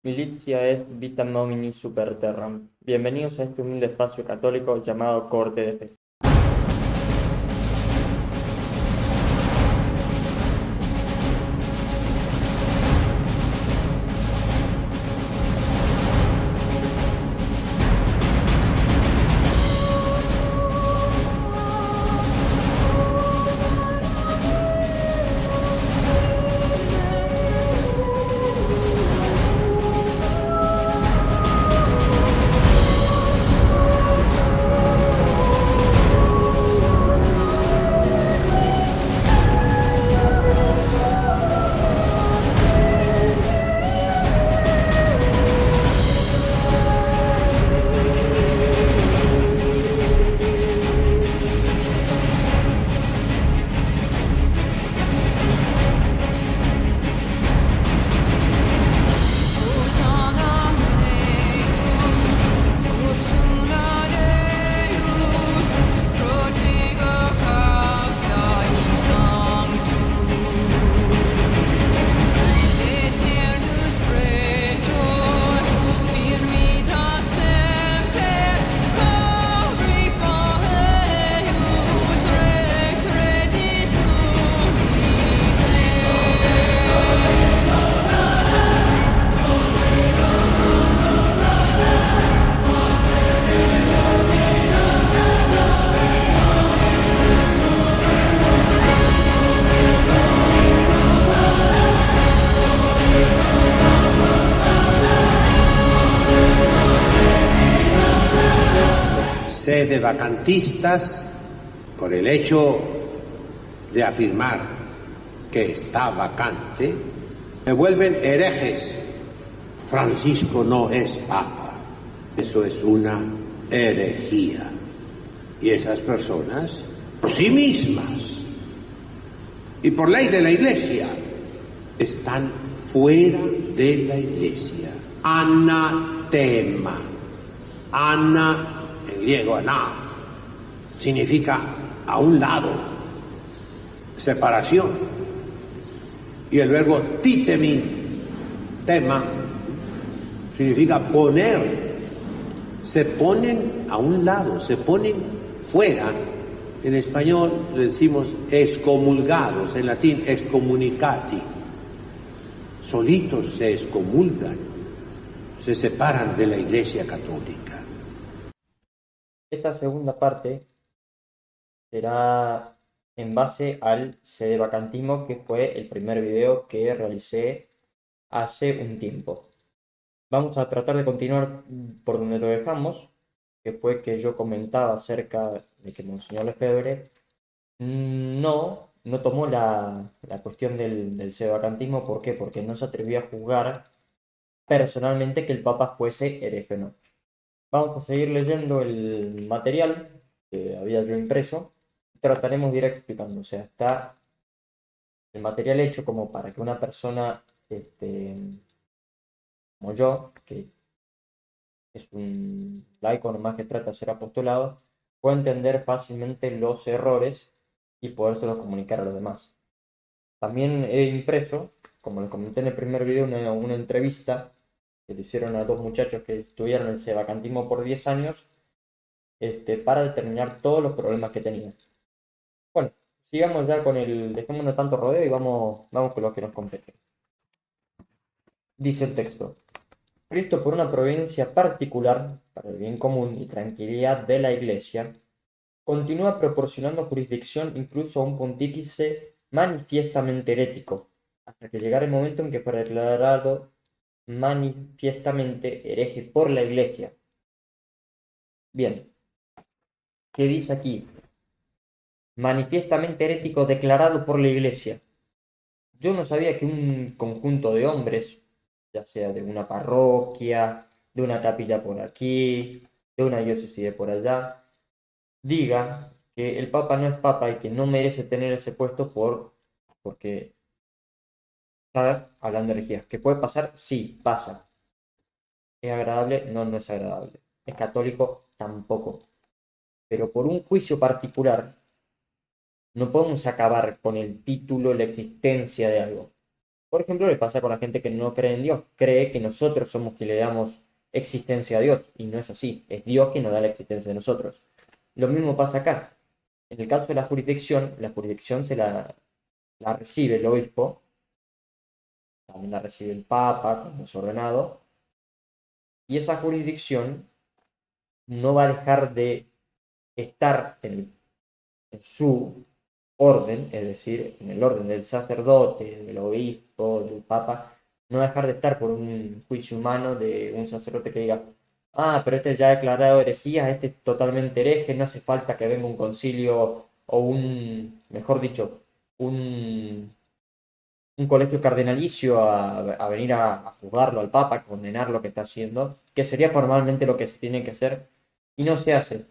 Militia est vitam nomini super terram. Bienvenidos a este humilde espacio católico llamado Corte de Fe. Hosanna Deus, fortuna Deus, protego causa in sanctum. Aeternus praetor, firmitas semper, cori faeus, rex regis Sedevacantistas, por el hecho de afirmar que está vacante, me vuelven herejes. Francisco no es papa. Eso es una herejía. Y esas personas, por sí mismas y por ley de la Iglesia, están fuera de la Iglesia. Anatema. Ana, en griego, aná, significa a un lado, separación. Y el verbo titemin, tema, significa poner. Se ponen a un lado, se ponen fuera. En español le decimos excomulgados, en latín excommunicati. Solitos se excomulgan, se separan de la Iglesia Católica. Esta segunda parte será en base al sedevacantismo, que fue el primer video que realicé hace un tiempo. Vamos a tratar de continuar por donde lo dejamos, que fue que yo comentaba acerca de que Monseñor Lefebvre no tomó la cuestión del sedevacantismo. ¿Por qué? Porque no se atrevió a juzgar personalmente que el Papa fuese hereje o no. Vamos a seguir leyendo el material que había yo impreso. Trataremos de ir explicando. O sea, está el material hecho como para que una persona como yo, que es un laico nomás que trata de ser apostolado, pueda entender fácilmente los errores y podérselos comunicar a los demás. También he impreso, como les comenté en el primer video, una entrevista que le hicieron a dos muchachos que estudiaron el sedevacantismo por 10 años, para determinar todos los problemas que tenían. Bueno, sigamos ya con dejémonos tanto rodeo y vamos con lo que nos compete. Dice el texto: Cristo, por una providencia particular, para el bien común y tranquilidad de la Iglesia, continúa proporcionando jurisdicción incluso a un pontífice manifiestamente herético, hasta que llegara el momento en que fuera declarado manifiestamente hereje por la Iglesia. Bien, ¿qué dice aquí? Manifiestamente herético declarado por la Iglesia. Yo no sabía que un conjunto de hombres, ya sea de una parroquia, de una capilla por aquí, de una diócesis de por allá, diga que el Papa no es Papa y que no merece tener ese puesto porque está hablando de herejías. ¿Qué puede pasar? Sí, pasa. ¿Es agradable? No, no es agradable. ¿Es católico? Tampoco. Pero por un juicio particular, no podemos acabar con el título, la existencia de algo. Por ejemplo, le pasa con la gente que no cree en Dios, cree que nosotros somos quienes le damos existencia a Dios, y no es así, es Dios quien nos da la existencia de nosotros. Lo mismo pasa acá. En el caso de la jurisdicción la recibe el obispo, también la recibe el papa como es ordenado, y esa jurisdicción no va a dejar de estar en su orden, es decir, en el orden del sacerdote, del obispo, del papa, no va a dejar de estar por un juicio humano de un sacerdote que diga, ah, pero este ya ha declarado herejía, este es totalmente hereje, no hace falta que venga un concilio o mejor dicho, un, un colegio cardenalicio a venir a juzgarlo al papa, a condenar lo que está haciendo, que sería formalmente lo que se tiene que hacer, y no se hace.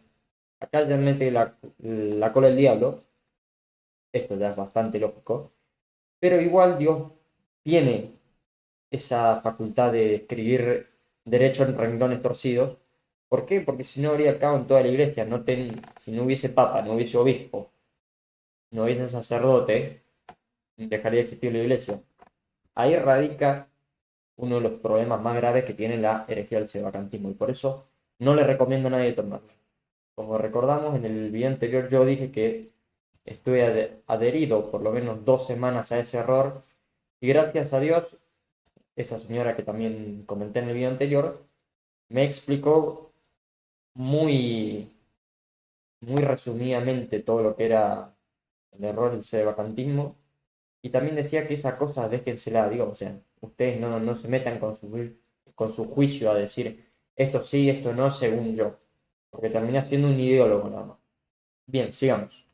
Acá ya mete la cola del diablo, esto ya es bastante lógico, pero igual Dios tiene esa facultad de escribir derecho en renglones torcidos. ¿Por qué? Porque si no habría caos en toda la iglesia, si no hubiese papa, no hubiese obispo, no hubiese sacerdote, dejaría de existir la iglesia. Ahí radica uno de los problemas más graves que tiene la herejía del sevacantismo, y por eso no le recomiendo a nadie tomarlo. Como recordamos, en el video anterior yo dije que estoy adherido por lo menos 2 semanas a ese error, y gracias a Dios, esa señora que también comenté en el video anterior, me explicó muy, muy resumidamente todo lo que era el error del sedevacantismo, y también decía que esa cosa déjensela a Dios, o sea, ustedes no se metan con su juicio a decir esto sí, esto no, según yo, porque termina siendo un ideólogo nada más. Bien, sigamos.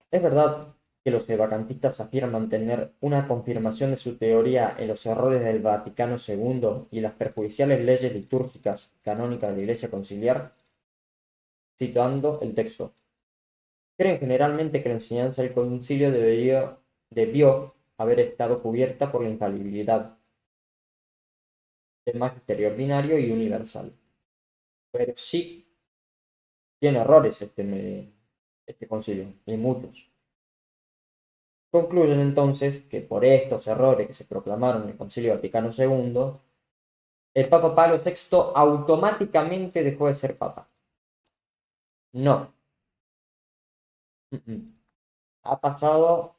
Es verdad que los vacantistas afirman tener una confirmación de su teoría en los errores del Vaticano II y las perjudiciales leyes litúrgicas canónicas de la Iglesia Conciliar, citando el texto. Creen generalmente que la enseñanza del concilio debió haber estado cubierta por la infalibilidad del magisterio ordinario y universal. Pero sí tiene errores este concilio, y muchos. Concluyen entonces que por estos errores que se proclamaron en el Concilio Vaticano II, el Papa Pablo VI automáticamente dejó de ser Papa. No. Ha pasado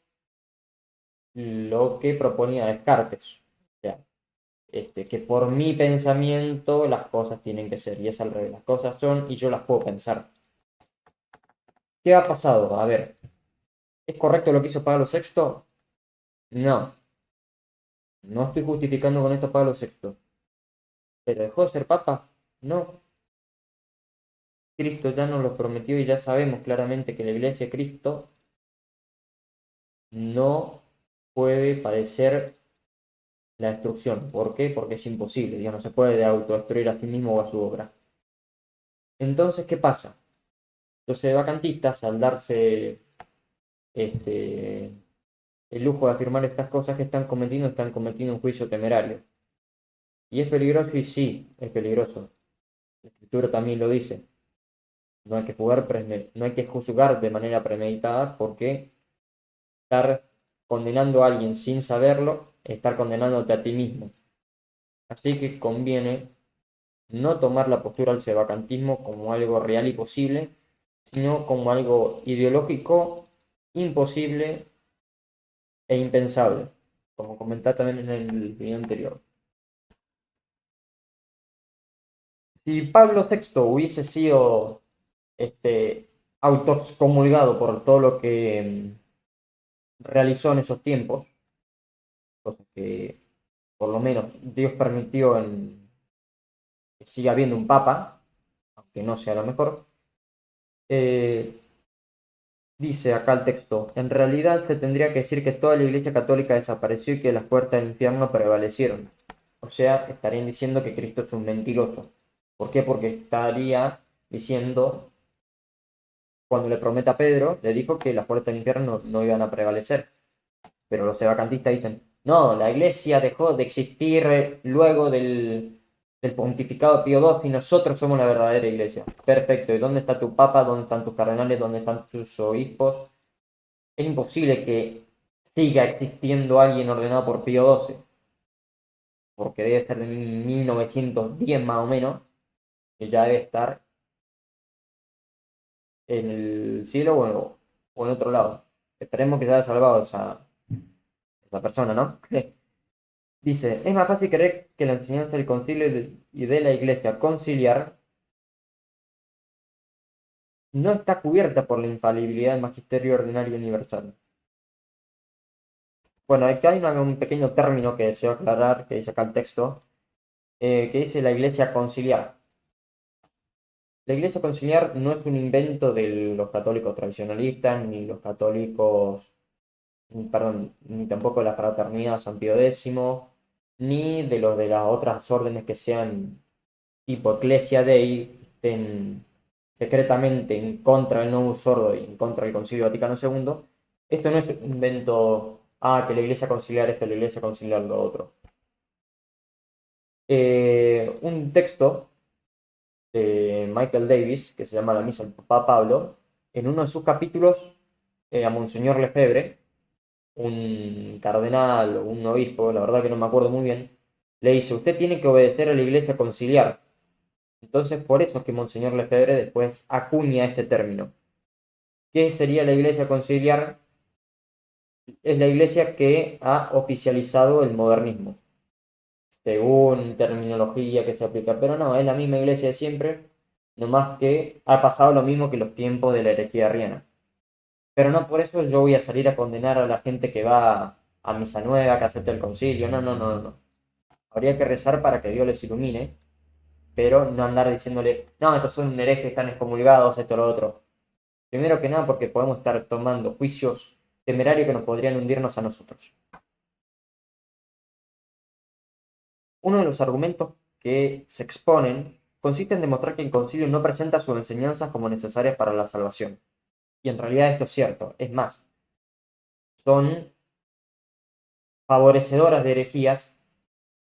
lo que proponía Descartes. O sea, que por mi pensamiento las cosas tienen que ser, y es al revés. Las cosas son y yo las puedo pensar. ¿Qué ha pasado? A ver, ¿es correcto lo que hizo Pablo VI? No. No estoy justificando con esto a Pablo VI. ¿Pero dejó de ser Papa? No. Cristo ya nos lo prometió y ya sabemos claramente que la iglesia de Cristo no puede padecer la destrucción. ¿Por qué? Porque es imposible. Dios no se puede autodestruir a sí mismo o a su obra. Entonces, ¿qué pasa? Los vacantistas, al darse este, el lujo de afirmar estas cosas que están cometiendo un juicio temerario. Y es peligroso, y sí, es peligroso. La escritura también lo dice. No hay que no hay que juzgar de manera premeditada, porque estar condenando a alguien sin saberlo es estar condenándote a ti mismo. Así que conviene no tomar la postura del sevacantismo como algo real y posible, sino como algo ideológico, imposible e impensable, como comenté también en el video anterior. Si Pablo VI hubiese sido autoexcomulgado por todo lo que realizó en esos tiempos, cosas que por lo menos Dios permitió que siga habiendo un papa, aunque no sea lo mejor, dice acá el texto, en realidad se tendría que decir que toda la Iglesia Católica desapareció y que las puertas del infierno prevalecieron. O sea, estarían diciendo que Cristo es un mentiroso. ¿Por qué? Porque estaría diciendo, cuando le promete a Pedro, le dijo que las puertas del infierno no iban a prevalecer. Pero los evacantistas dicen, no, la iglesia dejó de existir luego del pontificado de Pío II y nosotros somos la verdadera iglesia. Perfecto, ¿y dónde está tu papa? ¿Dónde están tus cardenales? ¿Dónde están tus obispos? es imposible que siga existiendo alguien ordenado por Pío XII, porque debe ser de 1910 más o menos, que ya debe estar en el cielo o en otro lado. Esperemos que ya haya salvado esa persona, ¿no? Dice, es más fácil creer que la enseñanza del concilio y de la iglesia conciliar no está cubierta por la infalibilidad del magisterio ordinario universal. Bueno, aquí hay un pequeño término que deseo aclarar, que dice acá el texto, que dice la iglesia conciliar. La iglesia conciliar no es un invento de los católicos tradicionalistas, ni los católicos, perdón, ni tampoco de la fraternidad San Pío X, ni de los de las otras órdenes que sean tipo Ecclesia Dei, estén secretamente en contra del Novus Ordo y en contra del Concilio Vaticano II. Esto no es un invento, que la iglesia conciliar esto, la iglesia conciliar lo otro. Un texto de Michael Davis, que se llama La Misa del Papa Pablo, en uno de sus capítulos, a Monseñor Lefebvre, un cardenal o un obispo, la verdad que no me acuerdo muy bien, le dice, usted tiene que obedecer a la iglesia conciliar. Entonces, por eso es que Monseñor Lefebvre después acuña este término. ¿Qué sería la iglesia conciliar? Es la iglesia que ha oficializado el modernismo, según terminología que se aplica, pero no, es la misma iglesia de siempre, nomás que ha pasado lo mismo que los tiempos de la herejía arriana. Pero no por eso yo voy a salir a condenar a la gente que va a misa nueva, que acepta el concilio, no, no, no, no. Habría que rezar para que Dios les ilumine, pero no andar diciéndole, no, estos son herejes, están excomulgados, esto, lo otro. Primero que nada porque podemos estar tomando juicios temerarios que nos podrían hundirnos a nosotros. Uno de los argumentos que se exponen consiste en demostrar que el concilio no presenta sus enseñanzas como necesarias para la salvación. Y en realidad esto es cierto. Es más, son favorecedoras de herejías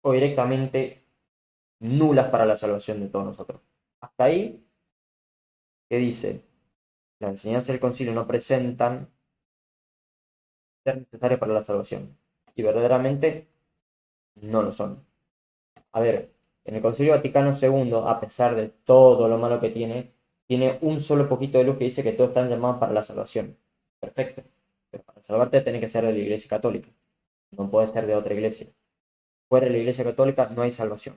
o directamente nulas para la salvación de todos nosotros. Hasta ahí, que dice, la enseñanza del concilio no presentan ser necesarias para la salvación. Y verdaderamente no lo son. A ver, en el Concilio Vaticano II, a pesar de todo lo malo que tiene un solo poquito de luz que dice que todos están llamados para la salvación. Perfecto. Pero para salvarte tiene que ser de la Iglesia Católica. No puede ser de otra iglesia. Fuera de la Iglesia Católica no hay salvación.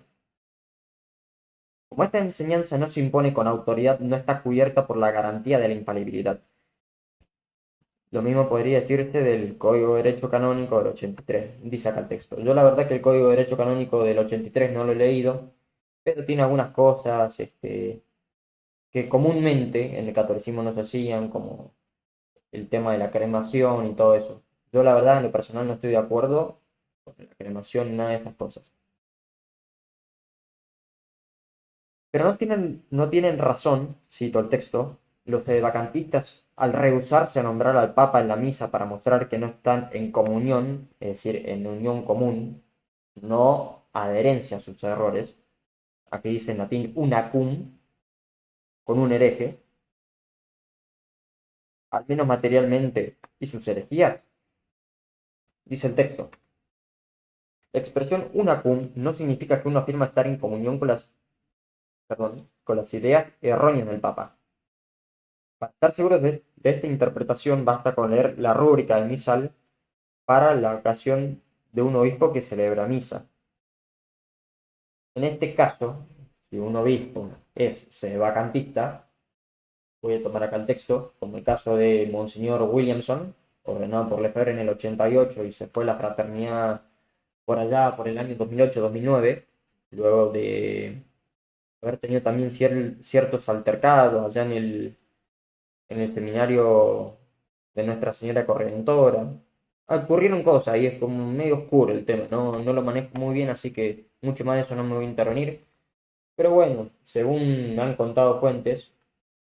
Como esta enseñanza no se impone con autoridad, no está cubierta por la garantía de la infalibilidad. Lo mismo podría decirse del Código de Derecho Canónico del 83. Dice acá el texto. Yo la verdad que el Código de Derecho Canónico del 83 no lo he leído, pero tiene algunas cosas que comúnmente en el catolicismo no se hacían, como el tema de la cremación y todo eso. Yo la verdad en lo personal no estoy de acuerdo con la cremación ni nada de esas cosas. Pero no tienen razón, cito el texto, los vacantistas al rehusarse a nombrar al Papa en la misa para mostrar que no están en comunión, es decir, en unión común, no adherencia a sus errores. Aquí dice en latín una cum, con un hereje, al menos materialmente, y sus herejías. Dice el texto. La expresión una cum no significa que uno afirma estar en comunión con las ideas erróneas del Papa. Para estar seguros de esta interpretación, basta con leer la rúbrica del misal para la ocasión de un obispo que celebra misa. En este caso, si un obispo es sedevacantista, voy a tomar acá el texto, como el caso de Monseñor Williamson, ordenado por Lefebvre en el 88 y se fue a la fraternidad por allá por el año 2008-2009, luego de haber tenido también ciertos altercados allá en el seminario de Nuestra Señora Corredentora. Ocurrieron cosas y es como medio oscuro el tema, no lo manejo muy bien, así que mucho más de eso no me voy a intervenir. Pero bueno, según me han contado fuentes,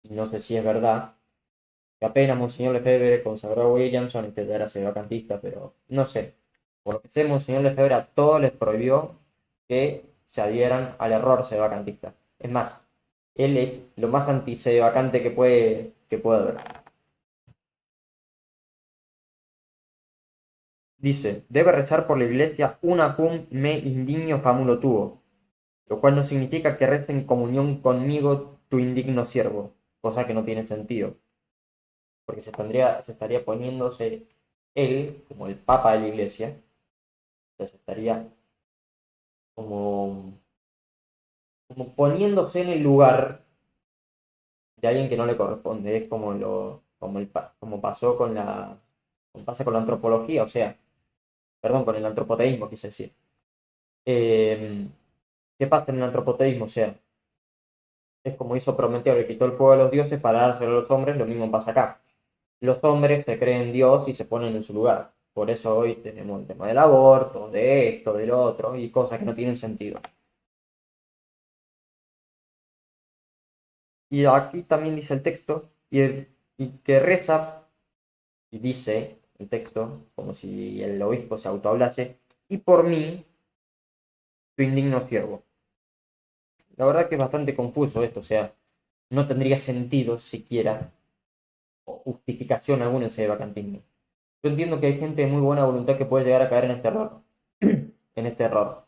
y no sé si es verdad, que apenas Monseñor Lefebvre consagró a Williamson, este ya era sedevacantista, pero no sé. Por lo que sé, Monseñor Lefebvre a todos les prohibió que se adhieran al error sedevacantista. Es más, él es lo más antisedevacante que puede haber. Dice, debe rezar por la iglesia una cum me indigno famulo tuo, lo cual no significa que rece en comunión conmigo tu indigno siervo, cosa que no tiene sentido, porque se estaría poniéndose él como el papa de la iglesia, o sea, se estaría como, como poniéndose en el lugar de alguien que no le corresponde, es como como pasó como pasa con la antropología, o sea, perdón, con el antropoteísmo quise decir. Eh, ¿Qué pasa en el antropoteísmo? O sea, es como hizo Prometeo, le quitó el fuego a los dioses para dárselo a los hombres, lo mismo pasa acá. Los hombres se creen Dios y se ponen en su lugar. Por eso hoy tenemos el tema del aborto, de esto, del otro, y cosas que no tienen sentido. Y aquí también dice el texto, y que reza, y dice el texto, como si el obispo se autohablase, y por mí, tu indigno siervo. La verdad que es bastante confuso esto, o sea, no tendría sentido siquiera, o justificación alguna ese vacantismo. Yo entiendo que hay gente de muy buena voluntad que puede llegar a caer en este error. En este error.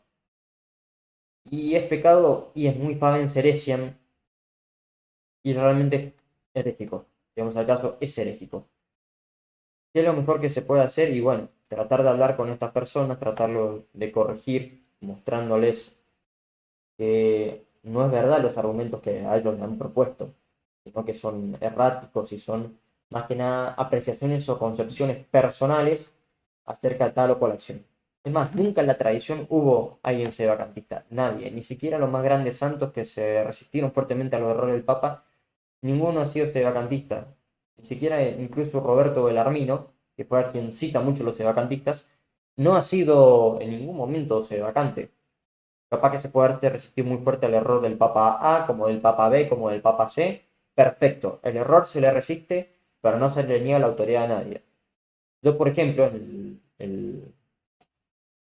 Y es pecado y es muy faven seresian y realmente es herético. Digamos, al caso es herético. ¿Qué es lo mejor que se puede hacer? Y bueno, tratar de hablar con estas personas, tratarlo de corregir, mostrándoles que no es verdad los argumentos que a ellos le han propuesto, sino que son erráticos y son más que nada apreciaciones o concepciones personales acerca de tal o cual acción. Es más, nunca en la tradición hubo alguien sedevacantista, nadie, ni siquiera los más grandes santos que se resistieron fuertemente a los errores del Papa, ninguno ha sido sedevacantista, ni siquiera incluso Roberto Belarmino, que fue a quien cita mucho los sedevacantistas, no ha sido en ningún momento sedevacante. Capaz que se puede haber resistido muy fuerte al error del Papa A, como del Papa B, como del Papa C. Perfecto, el error se le resiste, pero no se le niega la autoridad a nadie. Yo, por ejemplo, el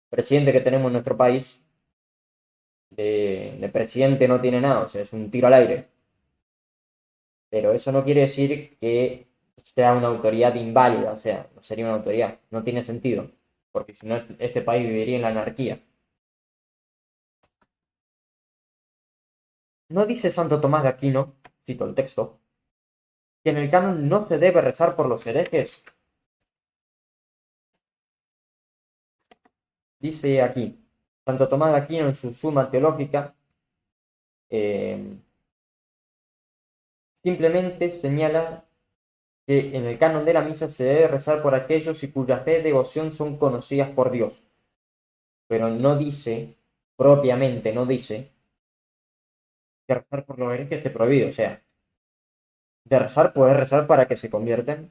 presidente que tenemos en nuestro país, de presidente no tiene nada, o sea, es un tiro al aire. Pero eso no quiere decir que sea una autoridad inválida, o sea, no sería una autoridad, no tiene sentido, porque si no, este país viviría en la anarquía. No dice Santo Tomás de Aquino, cito el texto, que en el canon no se debe rezar por los herejes. Dice aquí, Santo Tomás de Aquino en su Suma Teológica, eh, simplemente señala que en el canon de la misa se debe rezar por aquellos y cuya fe y devoción son conocidas por Dios, pero no dice, propiamente no dice, que rezar por los herejes esté prohibido, o sea, de rezar puedes rezar para que se conviertan,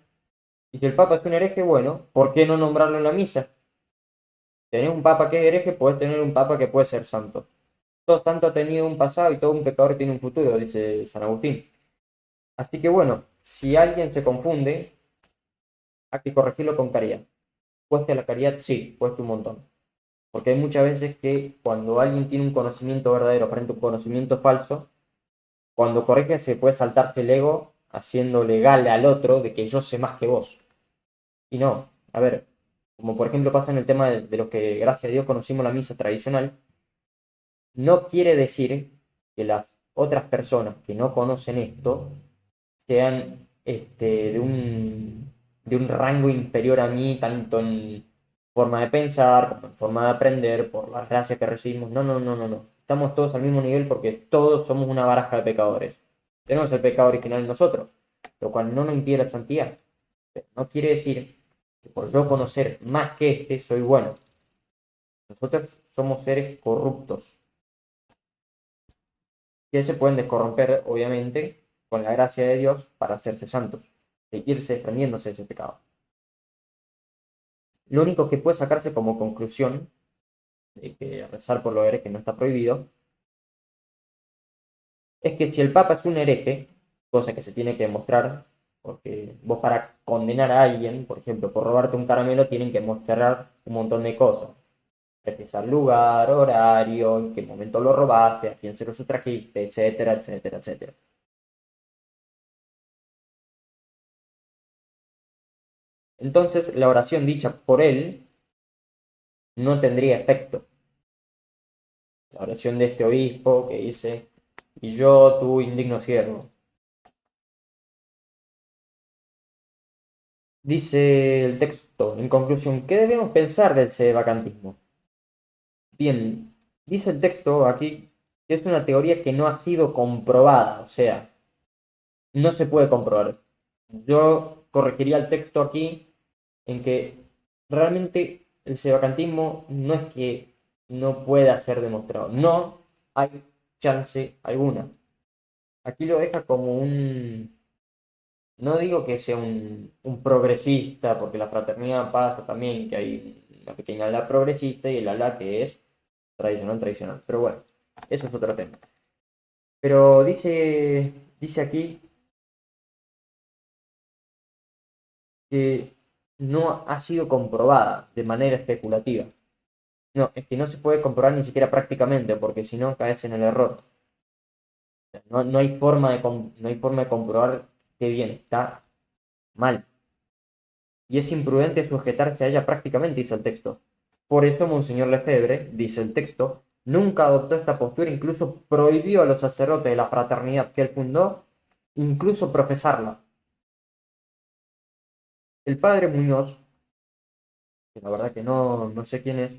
y si el Papa es un hereje, bueno, ¿por qué no nombrarlo en la misa? Tenés un Papa que es hereje, puedes tener un Papa que puede ser santo. Todo santo ha tenido un pasado y todo un pecador tiene un futuro, dice San Agustín. Así que bueno, si alguien se confunde, hay que corregirlo con caridad. ¿Cuesta la caridad? Sí, cuesta un montón. Porque hay muchas veces que cuando alguien tiene un conocimiento verdadero frente a un conocimiento falso, cuando corrige se puede saltarse el ego haciendo legal al otro de que yo sé más que vos. Y no, a ver, como por ejemplo pasa en el tema de los que gracias a Dios conocimos la misa tradicional, no quiere decir que las otras personas que no conocen esto sean de un rango inferior a mí, tanto en forma de pensar, como en forma de aprender, por las gracias que recibimos. No, no, no, no, no. Estamos todos al mismo nivel porque todos somos una baraja de pecadores. Tenemos el pecado original en nosotros, lo cual no nos impide la santidad. No quiere decir que por yo conocer más que este soy bueno. Nosotros somos seres corruptos que se pueden descorromper, obviamente, con la gracia de Dios para hacerse santos, de irse desprendiéndose de ese pecado. Lo único que puede sacarse como conclusión de que rezar por los herejes no está prohibido es que si el Papa es un hereje, cosa que se tiene que demostrar, porque vos para condenar a alguien, por ejemplo, por robarte un caramelo, tienen que mostrar un montón de cosas. Precisar lugar, horario, en qué momento lo robaste, a quién se lo sustrajiste, etcétera, etcétera, etcétera. Entonces, la oración dicha por él no tendría efecto. La oración de este obispo que dice, y yo, tu indigno siervo. Dice el texto, en conclusión, ¿qué debemos pensar del sedevacantismo? Bien, dice el texto aquí que es una teoría que no ha sido comprobada, o sea, no se puede comprobar. Yo corregiría el texto aquí en que realmente el sedevacantismo no es que no pueda ser demostrado, no hay chance alguna. Aquí lo deja como un, no digo que sea un progresista, porque la fraternidad pasa también, que hay una pequeña ala progresista y el ala que es tradicional, tradicional. Pero bueno, eso es otro tema. Pero dice aquí que no ha sido comprobada de manera especulativa. No, es que no se puede comprobar ni siquiera prácticamente, porque si no caes en el error. No, no hay forma de comprobar que bien está mal. Y es imprudente sujetarse a ella prácticamente, dice el texto. Por eso Monseñor Lefebvre, dice el texto, nunca adoptó esta postura, incluso prohibió a los sacerdotes de la fraternidad que él fundó, incluso profesarla. El padre Muñoz, que la verdad que no sé quién es,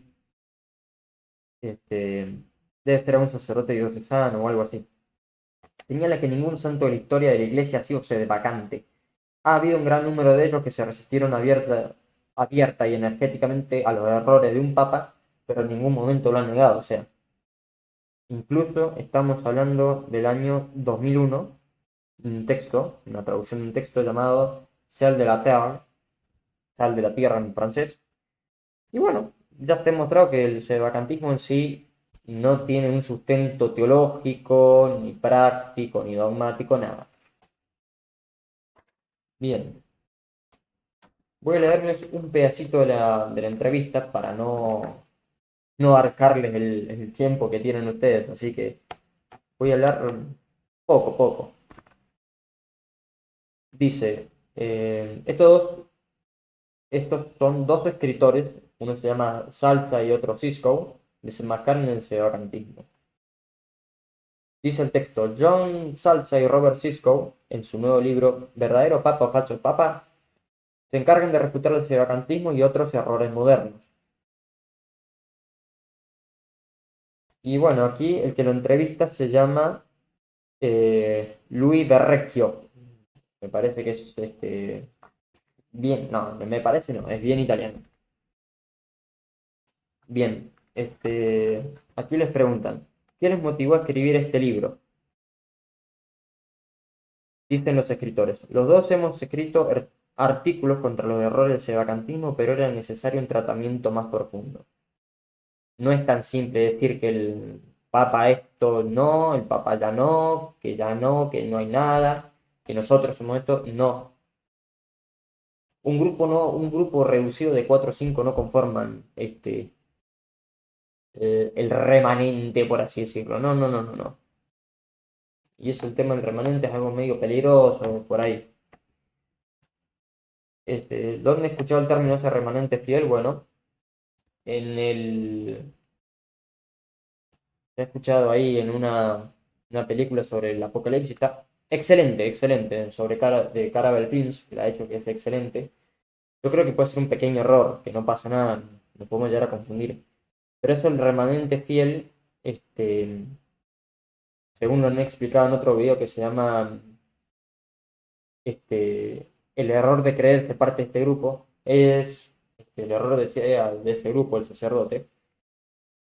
debe ser un sacerdote diocesano o algo así, señala que ningún santo de la historia de la iglesia ha sido sedevacante. Ha habido un gran número de ellos que se resistieron abierta y energéticamente a los errores de un papa, pero en ningún momento lo han negado. O sea, incluso estamos hablando del año 2001, un texto, una traducción de un texto llamado Sal de la Terre, Sal de la Tierra en francés. Y bueno, ya está demostrado que el sedevacantismo en sí no tiene un sustento teológico, ni práctico, ni dogmático, nada. Bien, voy a leerles un pedacito de la entrevista para no abarcarles el tiempo que tienen ustedes, así que voy a hablar poco. Dice, estos son dos escritores, uno se llama Salza y otro Cisco, desenmascaran el sedevacantismo. Dice el texto, John Salza y Robert Cisco, en su nuevo libro ¿Verdadero Papa o falso Papa?, se encargan de refutar el sedevacantismo y otros errores modernos. Y bueno, aquí el que lo entrevista se llama Louis Verrecchio. Me parece que es bien, no, me parece no, es bien italiano. Bien, aquí les preguntan, ¿qué les motivó a escribir este libro? Dicen los escritores, los dos hemos escrito artículos contra los errores del sedevacantismo, pero era necesario un tratamiento más profundo. No es tan simple decir que el Papa esto no, el Papa ya no, que no hay nada, que nosotros somos esto, no. Un grupo reducido de 4 o 5 no conforman el remanente, por así decirlo. No. Y eso, el tema del remanente es algo medio peligroso por ahí. ¿Dónde he escuchado el término ese remanente fiel? Bueno, en el he escuchado ahí en una película sobre el apocalipsis, está excelente, de Caravel Films, que la ha hecho que es excelente. Yo creo que puede ser un pequeño error, que no pasa nada, nos podemos llegar a confundir. Pero eso el remanente fiel, según lo han explicado en otro video que se llama el error de creerse parte de este grupo, es el error de ese grupo, el sacerdote,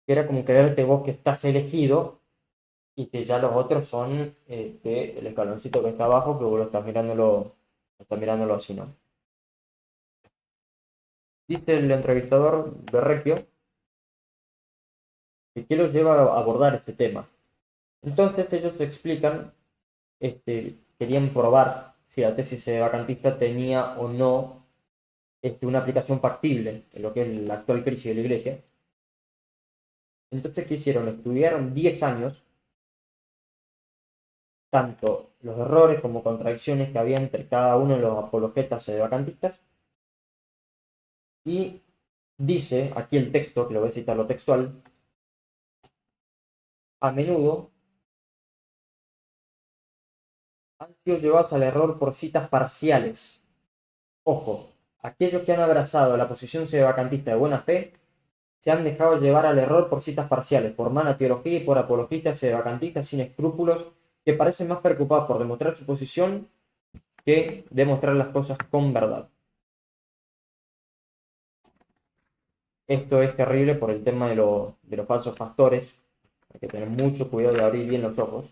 que era como creerte vos que estás elegido y que ya los otros son el escaloncito que está abajo, que vos lo estás mirándolo así, ¿no? Dice el entrevistador de Recchio que qué los lleva a abordar este tema. Entonces ellos explican, querían probar si la tesis vacantista tenía o no una aplicación factible en lo que es la actual crisis de la iglesia. Entonces, ¿qué hicieron? Estudiaron 10 años tanto los errores como contradicciones que había entre cada uno de los apologetas vacantistas y Dice aquí el texto, que lo voy a citar lo textual, a menudo han sido llevados al error por citas parciales. Ojo, aquellos que han abrazado la posición sedevacantista de buena fe se han dejado llevar al error por citas parciales, por mala teología y por apologistas sedevacantistas sin escrúpulos que parecen más preocupados por demostrar su posición que demostrar las cosas con verdad. Esto es terrible por el tema de los falsos pastores. Hay que tener mucho cuidado de abrir bien los ojos.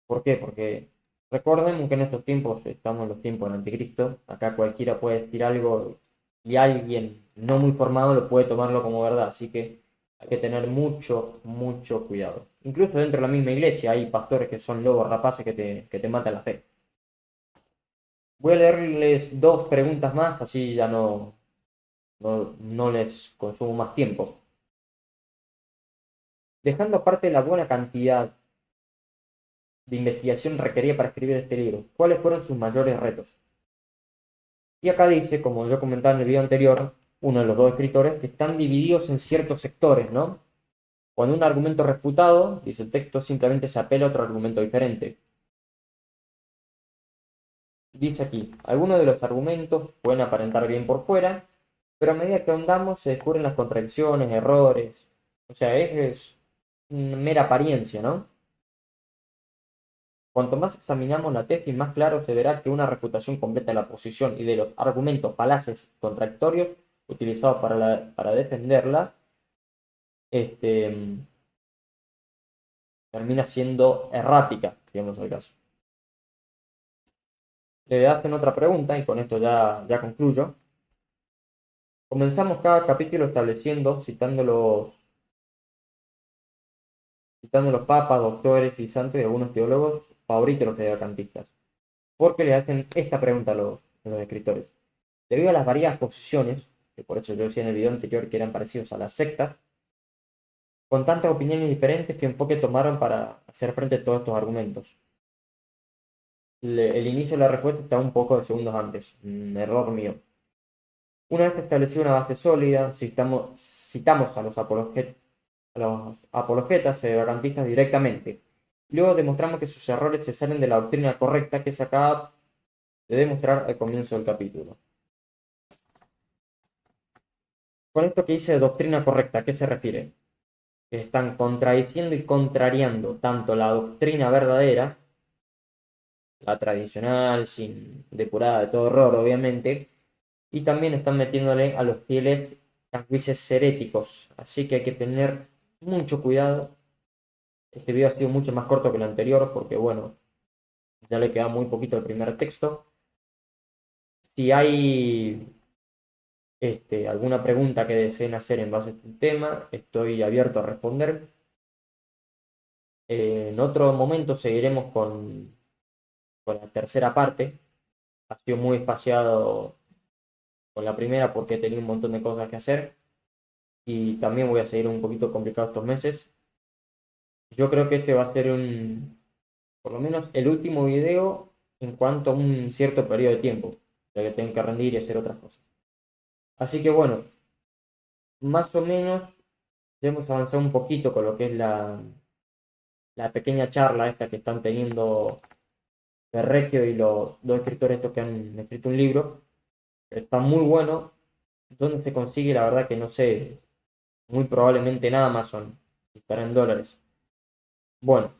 ¿Por qué? Porque recordemos que en estos tiempos estamos en los tiempos del anticristo. Acá cualquiera puede decir algo y alguien no muy formado lo puede tomarlo como verdad. Así que hay que tener mucho, mucho cuidado. Incluso dentro de la misma iglesia hay pastores que son lobos rapaces que te matan la fe. Voy a leerles dos preguntas más, así ya no les consumo más tiempo. Dejando aparte la buena cantidad de investigación requerida para escribir este libro, ¿cuáles fueron sus mayores retos? Y acá dice, como yo comentaba en el video anterior, uno de los dos escritores, que están divididos en ciertos sectores, ¿no? Cuando un argumento es refutado, dice el texto, simplemente se apela a otro argumento diferente. Dice aquí, algunos de los argumentos pueden aparentar bien por fuera, pero a medida que ahondamos se descubren las contradicciones, errores. O sea, es mera apariencia, ¿no? Cuanto más examinamos la tesis, más claro se verá que una refutación completa de la posición y de los argumentos falaces contradictorios utilizados para defenderla, termina siendo errática, digamos el caso. Le hacen otra pregunta y con esto ya concluyo. Comenzamos cada capítulo citando los papas, doctores y santos y algunos teólogos favoritos de los sedevacantistas. Porque le hacen esta pregunta a los escritores. Debido a las variadas posiciones, que por eso yo decía en el video anterior que eran parecidos a las sectas, con tantas opiniones diferentes, ¿qué enfoque tomaron para hacer frente a todos estos argumentos? El inicio de la respuesta está un poco de segundos antes, un error mío. Una vez establecida una base sólida, citamos a los apologetas sedevacantistas directamente. Luego demostramos que sus errores se salen de la doctrina correcta que se acaba de demostrar al comienzo del capítulo. Con esto que dice doctrina correcta, ¿a qué se refiere? Que están contradiciendo y contrariando tanto la doctrina verdadera, la tradicional, sin depurada de todo error, obviamente, y también están metiéndole a los fieles juicios heréticos. Así que hay que tener mucho cuidado. Este video ha sido mucho más corto que el anterior porque, bueno, ya le queda muy poquito el primer texto. Si hay alguna pregunta que deseen hacer en base a este tema, estoy abierto a responder. En otro momento seguiremos con la tercera parte. Ha sido muy espaciado con la primera porque he tenido un montón de cosas que hacer. Y también voy a seguir un poquito complicado estos meses. Yo creo que este va a ser por lo menos el último video en cuanto a un cierto periodo de tiempo, ya que tengo que rendir y hacer otras cosas. Así que bueno, más o menos ya hemos avanzado un poquito con lo que es la pequeña charla esta que están teniendo Ferrecchio y los dos escritores estos que han escrito un libro. Está muy bueno. ¿Dónde se consigue? La verdad que no sé. Muy probablemente en Amazon. Estará en dólares. Bueno,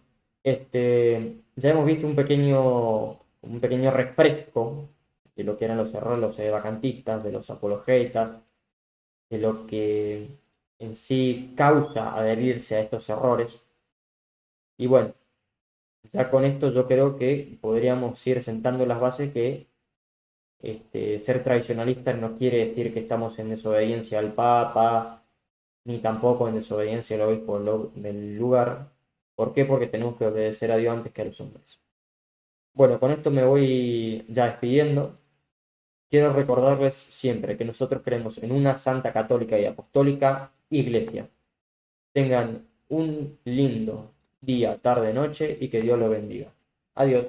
ya hemos visto un pequeño refresco de lo que eran los errores, los vacantistas, de los apologetas, de lo que en sí causa adherirse a estos errores. Y bueno, ya con esto yo creo que podríamos ir sentando las bases que ser tradicionalistas no quiere decir que estamos en desobediencia al Papa, ni tampoco en desobediencia al obispo del lugar. ¿Por qué? Porque tenemos que obedecer a Dios antes que a los hombres. Bueno, con esto me voy ya despidiendo. Quiero recordarles siempre que nosotros creemos en una santa católica y apostólica iglesia. Tengan un lindo día, tarde, noche y que Dios los bendiga. Adiós.